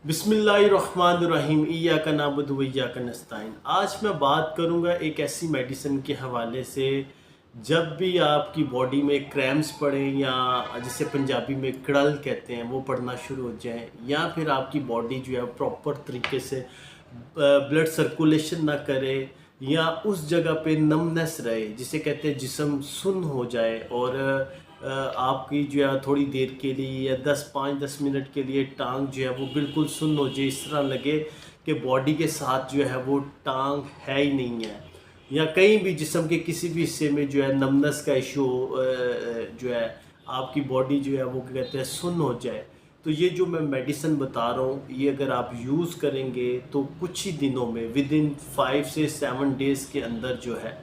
बिस्मिल्लाहिर्रहमानिर्रहीम इय्याका नअबुदु व इय्याका नस्तईन। आज मैं बात करूँगा एक ऐसी मेडिसिन के हवाले से जब भी आपकी बॉडी में क्रैम्प्स पड़ें या जिसे पंजाबी में कड़ल कहते हैं वो पड़ना शुरू हो जाए, या फिर आपकी बॉडी जो है प्रॉपर तरीके से ब्लड सर्कुलेशन ना करे, या उस जगह पे नमनेस रहे जिसे कहते हैं जिस्म सुन्न हो जाए, और आपकी जो है थोड़ी देर के लिए या 5-10 मिनट के लिए टांग जो है वो बिल्कुल सुन्न हो जाए, इस तरह लगे कि बॉडी के साथ जो है वो टांग है ही नहीं है, या कहीं भी जिस्म के किसी भी हिस्से में जो है नमनेस का इशू जो है आपकी बॉडी जो है वो कहते हैं सुन्न हो जाए, तो ये जो मैं मेडिसिन बता रहा हूँ ये अगर आप यूज़ करेंगे तो कुछ ही दिनों में विद इन 5 से 7 डेज़ के अंदर जो है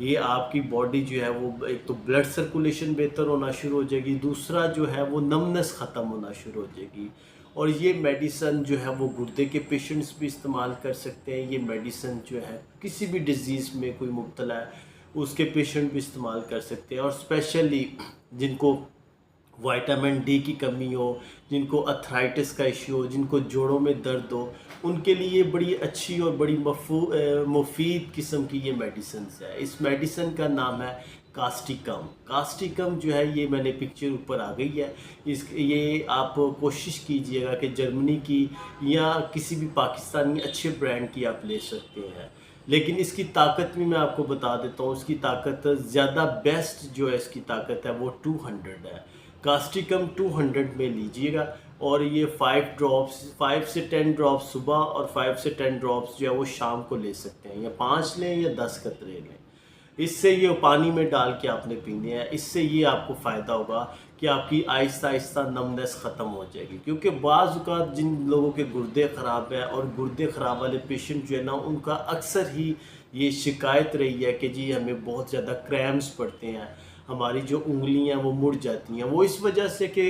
ये आपकी बॉडी जो है वो एक तो ब्लड सर्कुलेशन बेहतर होना शुरू हो जाएगी, दूसरा जो है वो नमनेस ख़त्म होना शुरू हो जाएगी। और ये मेडिसिन जो है वो गुर्दे के पेशेंट्स भी इस्तेमाल कर सकते हैं। ये मेडिसिन जो है किसी भी डिज़ीज़ में कोई मुब्तला है उसके पेशेंट भी इस्तेमाल कर सकते हैं, और स्पेशली जिनको विटामिन डी की कमी हो, जिनको अर्थराइटिस का इश्यू हो, जिनको जोड़ों में दर्द हो, उनके लिए बड़ी अच्छी और बड़ी मुफीद किस्म की ये मेडिसिन है। इस मेडिसिन का नाम है कास्टिकम। कास्टिकम जो है ये मैंने पिक्चर ऊपर आ गई है, ये आप कोशिश कीजिएगा कि जर्मनी की या किसी भी पाकिस्तानी अच्छे ब्रांड की आप ले सकते हैं, लेकिन इसकी ताकत भी मैं आपको बता देता हूँ। इसकी ताकत ज़्यादा बेस्ट जो है इसकी ताकत है वो 200 है। कास्टिकम 200 में लीजिएगा, और ये 5 से 10 ड्रॉप्स सुबह और 5 से 10 ड्रॉप्स जो है वो शाम को ले सकते हैं, या 5 लें या 10 कतरे लें। इससे ये पानी में डाल के आपने पीने हैं। इससे ये आपको फ़ायदा होगा कि आपकी आहिस्ता आहिस्ता नमनेस ख़त्म हो जाएगी, क्योंकि बाज़ औक़ात जिन लोगों के गुर्दे ख़राब हैं और गुर्दे ख़राब वाले पेशेंट जो है ना, उनका अक्सर ही ये शिकायत रही है कि जी हमें बहुत ज़्यादा क्रैम्प्स पड़ते हैं, हमारी जो उंगलियां वो मुड़ जाती हैं। वो इस वजह से कि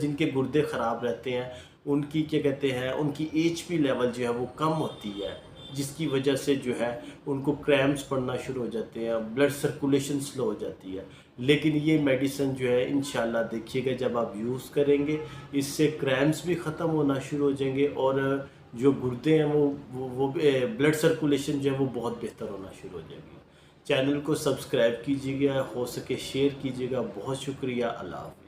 जिनके गुर्दे ख़राब रहते हैं उनकी क्या कहते हैं उनकी एचपी लेवल जो है वो कम होती है, जिसकी वजह से जो है उनको क्रैम्प्स पड़ना शुरू हो जाते हैं, ब्लड सर्कुलेशन स्लो हो जाती है। लेकिन ये मेडिसिन जो है इंशाल्लाह देखिएगा जब आप यूज़ करेंगे इससे क्रैम्प्स भी ख़त्म होना शुरू हो जाएंगे, और जो गुर्दे हैं वो ब्लड सर्कुलेशन जो है वो बहुत बेहतर होना शुरू हो जाएगी। चैनल को सब्सक्राइब कीजिएगा, हो सके शेयर कीजिएगा। बहुत शुक्रिया। अल्लाह हाफ़िज़।